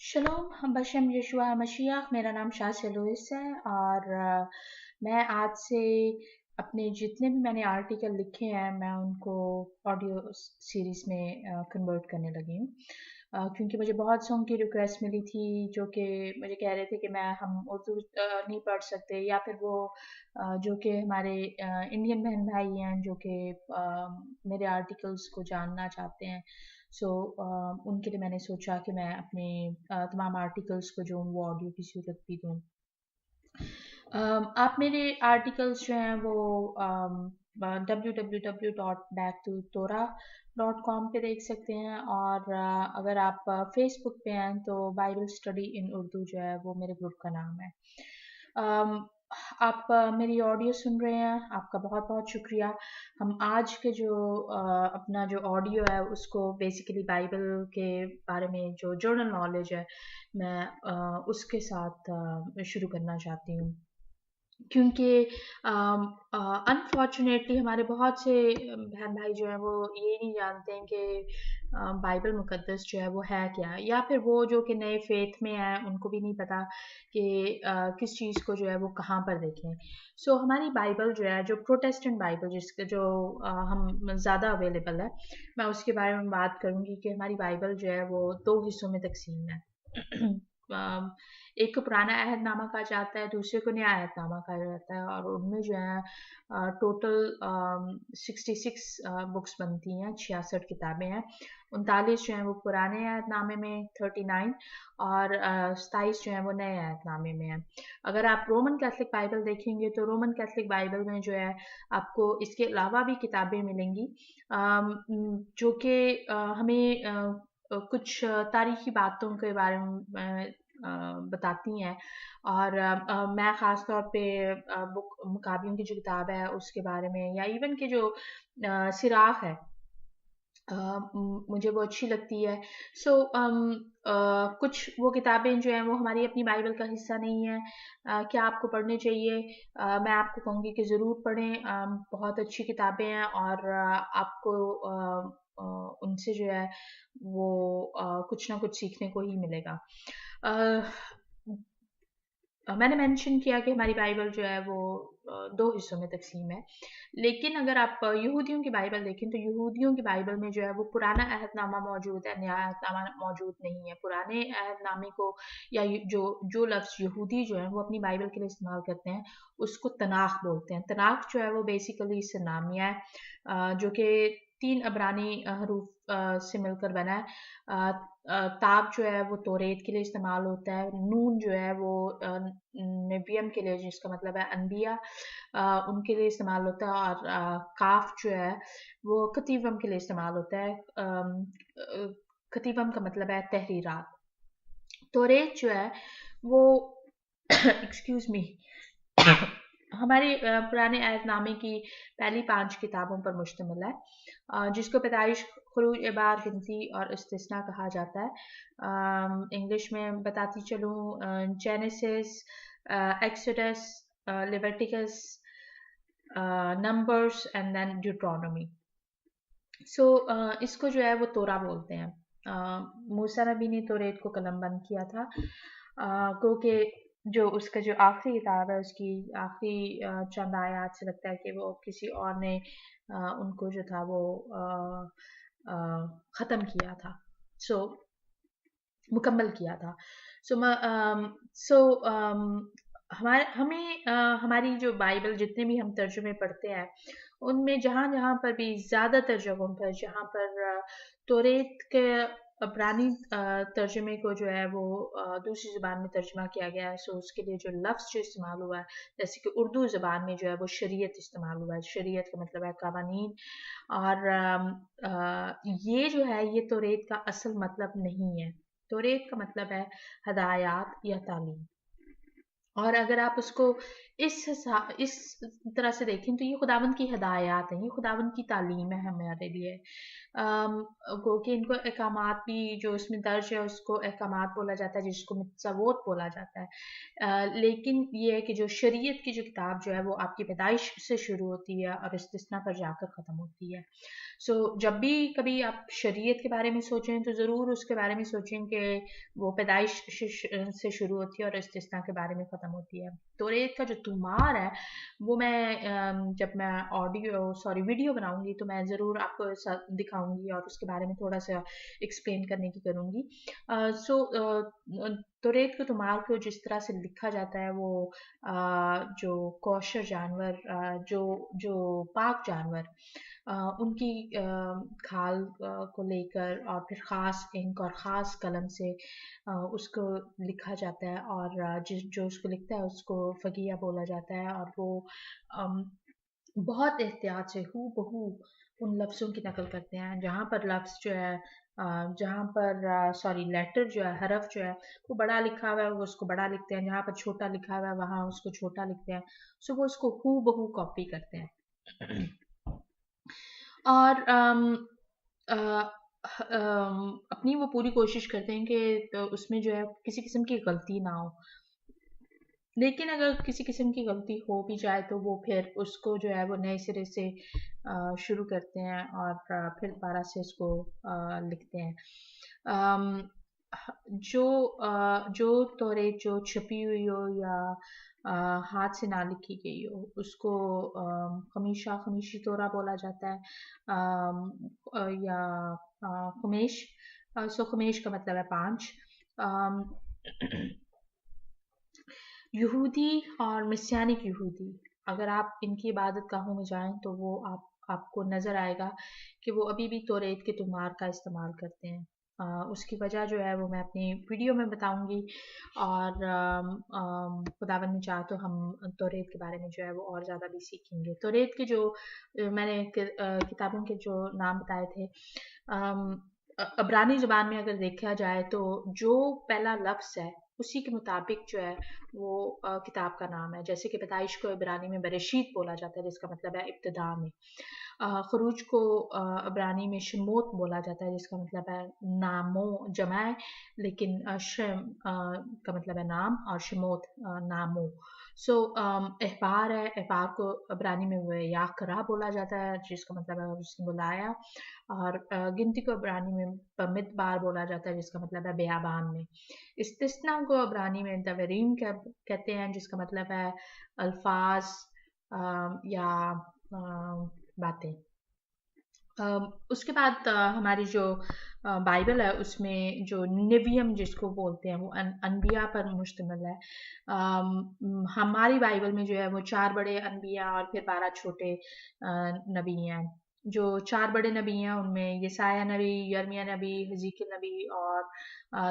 शलोम बशम यशुआ मशीह। मेरा नाम शाह लुइस है और मैं आज से अपने जितने भी मैंने आर्टिकल लिखे हैं मैं उनको ऑडियो सीरीज़ में कन्वर्ट करने लगी हूँ। क्योंकि मुझे बहुत सॉन्ग की रिक्वेस्ट मिली थी जो कि मुझे कह रहे थे कि हम उर्दू नहीं पढ़ सकते, या फिर वो जो कि हमारे इंडियन बहन भाई हैं जो कि मेरे आर्टिकल्स को जानना चाहते हैं। सो उनके लिए मैंने सोचा कि मैं अपने तमाम आर्टिकल्स को जो वो ऑडियो की सूरत भी दूँ। आप मेरे आर्टिकल्स जो हैं वो www.backtotora.com पे देख सकते हैं, और अगर आप फेसबुक पे हैं तो बाइबल स्टडी इन उर्दू जो है वो मेरे ग्रुप का नाम है। अम, आप मेरी ऑडियो सुन रहे हैं, आपका बहुत बहुत शुक्रिया। हम आज के जो अपना जो ऑडियो है उसको बेसिकली बाइबल के बारे में जो जर्नल नॉलेज है मैं उसके साथ शुरू करना चाहती हूँ। क्योंकि अनफॉर्चुनेटली हमारे बहुत से बहन भाई जो हैं वो ये नहीं जानते हैं कि बाइबल मुकद्दस जो है वो है क्या, या फिर वो जो कि नए फेथ में हैं उनको भी नहीं पता कि किस चीज़ को जो है वो कहाँ पर देखें। सो हमारी बाइबल जो है, जो प्रोटेस्टेंट बाइबल जिसके जो हम ज़्यादा अवेलेबल है, मैं उसके बारे में बात करूँगी कि हमारी बाइबल जो है वो दो हिस्सों में तकसीम है। एक को पुराना अहदनामा कहा जाता है, दूसरे को नया अहदनामा कहा जाता है, और उनमें जो है टोटल 66 बुक्स बनती हैं, 66 किताबें हैं। 39 जो हैं वो पुराने अहदनामे में, 39, और 27 जो हैं वो नए अहदनामे में है। अगर आप रोमन कैथलिक बाइबल देखेंगे तो रोमन कैथलिक बाइबल में जो है आपको इसके अलावा भी किताबें मिलेंगी जो कि हमें कुछ तारीखी बातों के बारे में बताती हैं। और मैं ख़ास तौर पे बुक मुकाबियों की जो किताब है उसके बारे में, या इवन के जो सिराख है, मुझे वो अच्छी लगती है। सो कुछ वो किताबें जो हैं वो हमारी अपनी बाइबल का हिस्सा नहीं है। क्या आपको पढ़ने चाहिए? मैं आपको कहूँगी कि ज़रूर पढ़ें। बहुत अच्छी किताबें हैं, और आपको उनसे जो है वो कुछ ना कुछ सीखने को ही मिलेगा। अ, मैंने मेंशन किया कि हमारी बाइबल जो है वो दो हिस्सों में तकसीम है। लेकिन अगर आप यहूदियों की बाइबल देखें तो यहूदियों की बाइबल में जो है वो पुराना अहदनामा मौजूद है, नया अहदनामा मौजूद नहीं है। पुराने अहदनामे को, या जो जो लफ्ज़ यहूदी जो है वो अपनी बाइबल के लिए इस्तेमाल करते हैं, उसको तनाख बोलते हैं। तनाख जो है वो बेसिकली इससे नामिया है, जो कि 3 अब्रानी हरूफ से मिलकर बना है। ताब जो है वो तौरेत के लिए इस्तेमाल होता है। नून जो है वो नबियम के लिए, जिसका मतलब है अनबिया, उनके लिए इस्तेमाल होता है। और काफ जो है वो कतीवम के लिए इस्तेमाल होता है। कतीवम का मतलब है तहरीरात। तौरेत जो है वो एक्सक्यूज मी हमारे पुराने अहदनामे की पहली 5 किताबों पर मुश्तमिल है, जिसको पैदाइश, खुरूज, एबार, गिनती और इस्तिस्ना कहा जाता है। इंग्लिश में बताती चलूँ, Genesis, Exodus, Leviticus, Numbers and then Deuteronomy. So इसको जो है वो तोरा बोलते हैं। मूसा नबी ने तौरेत को कलमबंद किया था, क्योंकि जो उसका जो आखिरी किताब है उसकी आखिरी चंद आयात से लगता है कि वो किसी और ने उनको जो था वो ख़त्म किया था। सो मुकम्मल किया था। सो सो हमारे हमें हमारी जो बाइबल जितने भी हम तर्जुमे पढ़ते हैं उनमें जहाँ जहाँ पर भी, ज़्यादातर जगहों पर जहाँ पर तौरेत के अब्रानी तर्जुमे को जो है वो दूसरी ज़ुबान में तर्जुमा किया गया है, सो उसके लिए जो लफ्ज़ जो इस्तेमाल हुआ है, जैसे कि उर्दू ज़ुबान में जो है वो शरीयत इस्तेमाल हुआ है। शरीयत का मतलब है कावानीन। और ये जो है ये तौरेत का असल मतलब नहीं है। तौरेत का मतलब है हदायत या तालीम। और अगर आप उसको इस तरह से देखें तो ये खुदावंद की हिदायत है, ये खुदावंद की तालीम है हमारे लिए। गो कि इनको अहकामात भी जो इसमें दर्ज है उसको अहकामात बोला जाता है, जिसको मित्सवोत बोला जाता है। लेकिन ये है कि जो शरीयत की जो किताब जो है वो आपकी पैदाइश से शुरू होती है और इस्तिस्ना पर जाकर ख़त्म होती है। सो जब भी कभी आप शरीयत के बारे में सोचें तो ज़रूर उसके बारे में सोचें कि वो पैदाइश से शुरू होती है और इस्तिस्ना के बारे में ख़त्म होती है। तौरेत का जो तुमार है वो मैं जब मैं वीडियो बनाऊंगी तो मैं ज़रूर आपको दिखाऊंगी और उसके बारे में थोड़ा सा एक्सप्लेन करने की करूंगी। तौरेत के तुमार को जिस तरह से लिखा जाता है वो जो कौशर जानवर जो जो पाक जानवर उनकी खाल को लेकर और फिर ख़ास इंक और ख़ास कलम से उसको लिखा जाता है और जो उसको लिखता है उसको फ़कीया बोला जाता है और वो अम, बहुत एहतियात से हू बहू उन लफ्ज़ों की नकल करते हैं। जहाँ पर लफ्ज़ जो है जहाँ पर लेटर जो है हरफ जो है वो बड़ा लिखा हुआ है वो उसको बड़ा लिखते हैं, जहाँ पर छोटा लिखा हुआ है वहाँ उसको छोटा लिखते हैं। सो वो उसको हू बहू कॉपी करते हैं। और अ, अपनी वो पूरी कोशिश करते हैं कि तो उसमें जो है किसी किस्म की गलती ना हो। लेकिन अगर किसी किस्म की गलती हो भी जाए तो वो फिर उसको जो है वो नए सिरे से शुरू करते हैं और फिर दोबारा से उसको लिखते हैं। अम, जो तौरेत जो छपी हुई हो या हाथ से ना लिखी गई हो उसको खमीशा खमीशी तोरा बोला जाता है। या खुमेश। सो खुमेश का मतलब है 5। यहूदी और मसीहानिक यहूदी, अगर आप इनकी इबादत गाहों में जाएं तो वो आपको नज़र आएगा कि वो अभी भी तौरेत के तुमार का इस्तेमाल करते हैं। उसकी वजह जो है वो मैं अपनी वीडियो में बताऊंगी और खुदावंद ने चाहा तो हम तौरेत के बारे में जो है वो और ज़्यादा भी सीखेंगे। तौरेत के जो मैंने किताबों के जो नाम बताए थे, अब्रानी ज़ुबान में अगर देखा जाए तो जो पहला लफ्ज़ है उसी के मुताबिक जो है वो किताब का नाम है। जैसे कि पैदाइश को इब्रानी में बरेशीत बोला जाता है जिसका मतलब है इब्तिदा में। खरूज को इब्रानी में शमोत बोला जाता है जिसका मतलब है नामो जमा है, लेकिन का मतलब है नाम और शमोत नामो। सो अहबार है, अहबार को इब्रानी में याकरा बोला जाता है जिसका मतलब है उसने बुलाया। और गिनती को इब्रानी में बमिदबार बोला जाता है जिसका मतलब है बेयाबान में। इस्तिस्ना को इब्रानी में दवरीन कहते हैं जिसका मतलब है अल्फाज या बातें। उसके बाद हमारी जो बाइबल है उसमें जो निवियम जिसको बोलते हैं वो अनबिया पर मुश्तमिल है। हमारी बाइबल में जो है वो 4 बड़े अनबिया और फिर 12 छोटे नबी हैं। जो 4 बड़े नबी हैं उनमें यसाया नबी, यर्मिया नबी, हिजकिय्याह नबी और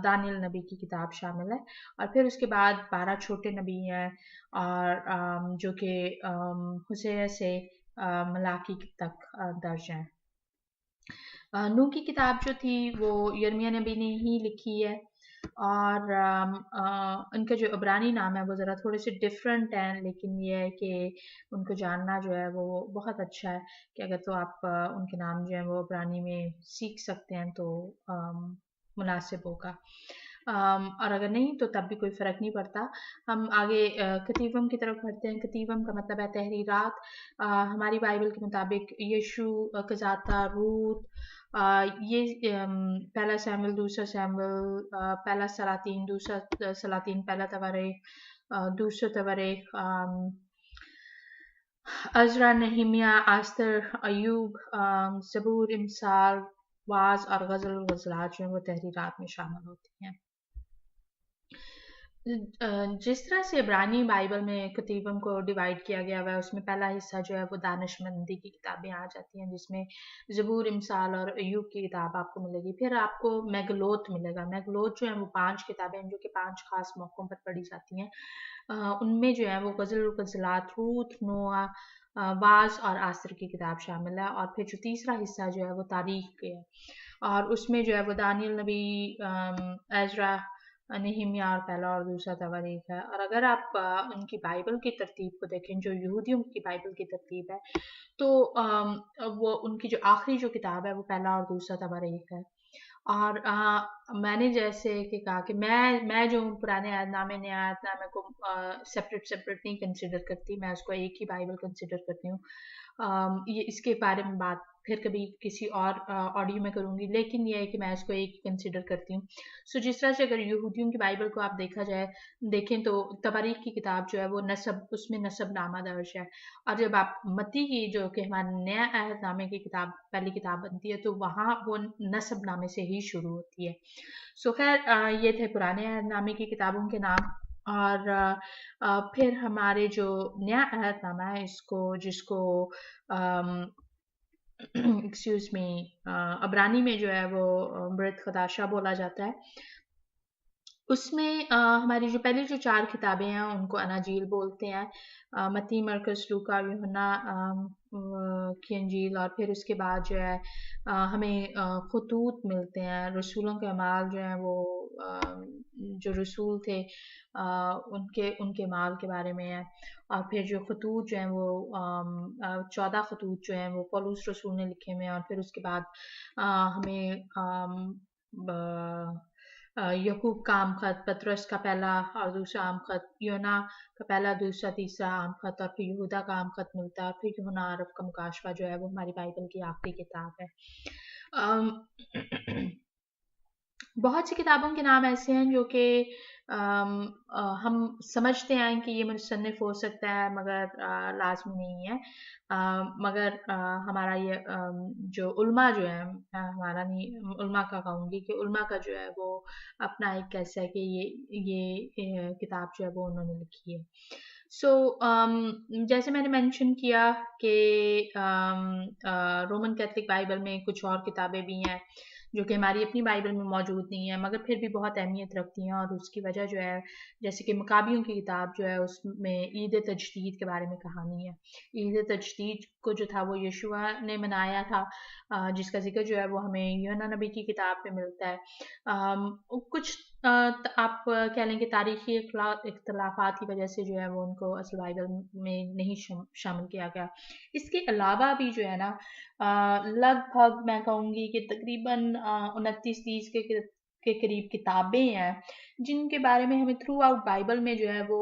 दानियल नबी की किताब शामिल है। और फिर उसके बाद 12 छोटे नबी हैं और जो कि होशे से मलाकी तक दर्ज हैं। नूह की किताब जो थी वो यिर्मयाह नबी ने ही लिखी है और उनका जो इब्रानी नाम है वो ज़रा थोड़े से डिफरेंट हैं, लेकिन ये है कि उनको जानना जो है वो बहुत अच्छा है कि अगर तो आप उनके नाम जो है वो इब्रानी में सीख सकते हैं तो मुनासिब होगा। और अगर नहीं तो तब भी कोई फ़र्क नहीं पड़ता। हम आगे कतीवम की तरफ बढ़ते हैं। कतीवम का मतलब है तहरीरात। हमारी बाइबल के मुताबिक यीशु, कज़ाता, रूत, ये पहला सैमुअल, दूसरा सैमुअल, पहला सलातीन, दूसरा सलातीन, पहला तवारीख, दूसरा तवारीख, अज़रा, नहमिया, आस्तर, अयूब, ज़बूर, इमसाल, वाज और गज़ल गज़लात जो हैं वो तहरीरात में शामिल होती हैं। जिस तरह से इब्रानी बाइबल में कतीबम को डिवाइड किया गया हुआ है उसमें पहला हिस्सा जो है वो दानिशमंदी की किताबें आ जाती हैं जिसमें ज़बूर, इमसाल और अय्यूब की किताब आपको मिलेगी। फिर आपको मेगलोत मिलेगा। मेगलोत जो है वो 5 किताबें हैं जो कि 5 खास मौक़ों पर पढ़ी जाती हैं। उनमें जो है वो गज़ल गज़लात, रूत, नोआ, वाज और आसर की किताब शामिल है। और फिर जो तीसरा हिस्सा जो है वो तारीख के है और उसमें जो है वो दानियल नबी, एज़रा, नहमिया और पहला और दूसरा तवारीख है। और अगर आप उनकी बाइबल की तरतीब को देखें, जो यहूदियों की बाइबल की तरतीब है, तो वो उनकी जो आखिरी जो किताब है वो पहला और दूसरा तवारीख है। और मैंने जैसे कि कहा कि मैं जो पुराने अहदनामे नए अहदनामे को सेपरेट सेपरेट नहीं कंसिडर करती, मैं उसको एक ही बाइबल कंसिडर करती हूँ। ये इसके बारे में बात फिर कभी किसी और ऑडियो में करूंगी, लेकिन ये है कि मैं इसको एक ही कंसिडर करती हूँ। सो जिस तरह से अगर यहूदियों की बाइबल को आप देखें तो तवारीख की किताब जो है वो नसब, उसमें नसब नामा दर्ज है। और जब आप मत्ती की जो कि हमारे नया अहदनामे की किताब पहली किताब बनती है, तो वहाँ वो नसब नामे से ही शुरू होती है। सो खैर ये थे पुराने अहदनामे की किताबों के नाम। और फिर हमारे जो नया अहदनामा है, इसको जिसको एक्सक्यूज मी अबरानी में जो है वो मृत खदाशा बोला जाता है। उसमें हमारी जो पहली जो 4 किताबें हैं उनको अनाजील बोलते हैं। मत्ती, मरकुस, लूका, यूहन्ना की इंजील। और फिर उसके बाद जो है हमें खतूत मिलते हैं, रसूलों के अमाल जो हैं वो जो रसूल थे उनके उनके माल के बारे में है। और फिर जो खतूत जो हैं वो 14 खतूत जो हैं वो पौलुस रसूल ने लिखे हुए हैं। और फिर उसके बाद हमें यकूब का आम खत, पतरस का पहला और दूसरा आम खत, योना का पहला, दूसरा, तीसरा आम खत, और फिर यहूदा का आम खत मिलता है। और फिर यूहन्ना अरब का मुकाशवा जो है वो हमारी बाइबल की आखिरी किताब है। अम, बहुत सी किताबों के नाम ऐसे हैं जो कि हम समझते हैं कि ये मुसन्निफ हो सकता है, मगर लाजमी नहीं है। मगर हमारा ये जो उल्मा जो है, हमारा नहीं उल्मा का कहूँगी कि उल्मा का जो है वो अपना एक कैसा है कि ये किताब जो है वो उन्होंने लिखी है। सो जैसे मैंने मेंशन किया कि रोमन कैथलिक बाइबल में कुछ और किताबें भी हैं जो कि हमारी अपनी बाइबल में मौजूद नहीं है, मगर फिर भी बहुत अहमियत रखती हैं। और उसकी वजह जो है, जैसे कि मकाबियों की किताब जो है उसमें ईद तजदीद के बारे में कहानी है। ईद तजदीद को जो था वो यीशुआ ने मनाया था, जिसका जिक्र जो है वो हमें यूहन्ना नबी की किताब में मिलता है। कुछ आप कह लें कि तारीखी इख्तलाफात की वजह से जो है वो उनको असल बाइबल में नहीं शामिल किया गया। इसके अलावा भी जो है ना लगभग मैं कहूँगी कि तकरीबन 29-30 के करीब किताबें हैं जिनके बारे में हमें थ्रू आउट बाइबल में जो है वो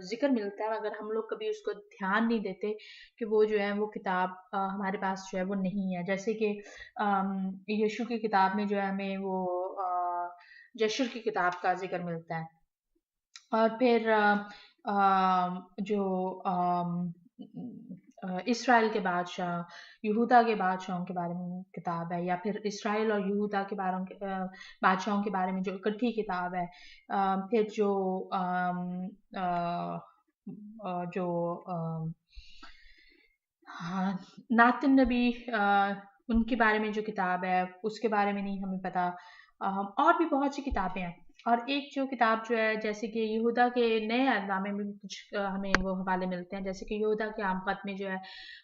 जिक्र मिलता है, मगर हम लोग कभी उसको ध्यान नहीं देते कि वो जो है वो किताब हमारे पास जो है वो नहीं है। जैसे कि यीशु की किताब में जो है हमें वो जशुर की किताब का जिक्र मिलता है। और फिर जो इसराइल के बादशाह, यहूदा के बादशाहों के बारे में किताब है, या फिर इसराइल और यहूदा के बादशाहों के बारे में जो इकट्ठी किताब है। फिर जो जो हाँ, नातिन नबी उनके बारे में जो किताब है उसके बारे में नहीं हमें पता। और भी बहुत सी किताबें हैं। और एक जो किताब जो है, जैसे कि यहूदा के नए अहदनामे में भी कुछ हमें वो हवाले मिलते हैं। जैसे कि यहूदा के आम खत में जो है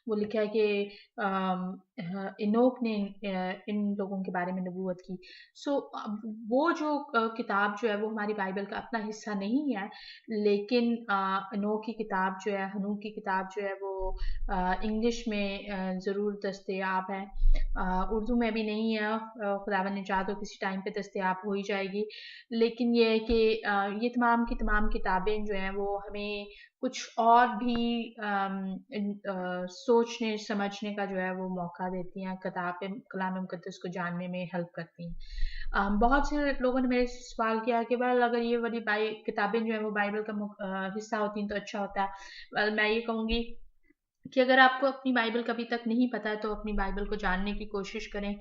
वो लिखा है कि इनोक ने इन लोगों के बारे में नबूवत की। सो वो जो किताब जो है वो हमारी बाइबल का अपना हिस्सा नहीं है, लेकिन इनोक की किताब जो है, हनूक की किताब जो है वो इंग्लिश में ज़रूर दस्तयाब है। उर्दू में भी नहीं है, खुदावन ने चाहा तो किसी टाइम पे दस्तयाब हो ही जाएगी। लेकिन ये है कि ये तमाम की तमाम किताबें जो हैं वो हमें कुछ और भी सोचने समझने का जो है वो मौका देती हैं, कलाम मुकद्दस को जानने में हेल्प करती हैं। बहुत से लोगों ने मेरे से सवाल किया कि वेल अगर ये वाली किताबें जो है वो बाइबल का हिस्सा होती हैं तो अच्छा होता है। वेल मैं ये कहूँगी कि अगर आपको अपनी बाइबल कभी तक नहीं पता है तो अपनी बाइबल को जानने की कोशिश करें,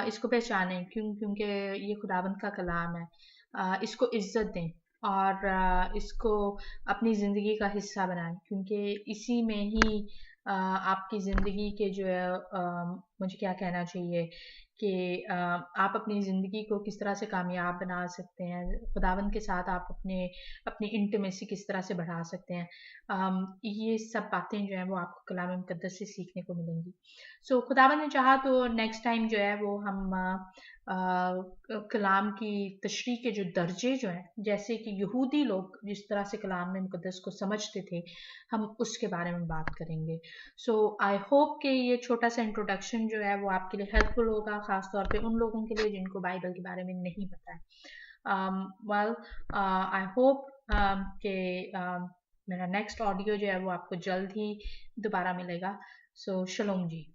इसको पहचानें, क्योंकि ये खुदावंद का कलाम है। इसको इज्जत दें और इसको अपनी ज़िंदगी का हिस्सा बनाएं, क्योंकि इसी में ही आपकी ज़िंदगी के जो है मुझे क्या कहना चाहिए कि आप अपनी ज़िंदगी को किस तरह से कामयाब बना सकते हैं, खुदावंद के साथ आप अपनी इंटीमेसी किस तरह से बढ़ा सकते हैं। ये सब बातें जो हैं वो आपको कलाम मुकद्दस से सीखने को मिलेंगी। सो खुदावंद ने चाहा तो नेक्स्ट टाइम जो है वो हम कलाम की तशरीह के जो दर्जे जो हैं, जैसे कि यहूदी लोग जिस तरह से कलाम में मुकद्दस को समझते थे, हम उसके बारे में बात करेंगे। सो आई होप कि ये छोटा सा इंट्रोडक्शन जो है वो आपके लिए हेल्पफुल होगा, ख़ास तौर पे उन लोगों के लिए जिनको बाइबल के बारे में नहीं पता है। वेल, आई होप कि मेरा नेक्स्ट ऑडियो जो है वो आपको जल्द ही दोबारा मिलेगा। सो शलोम जी।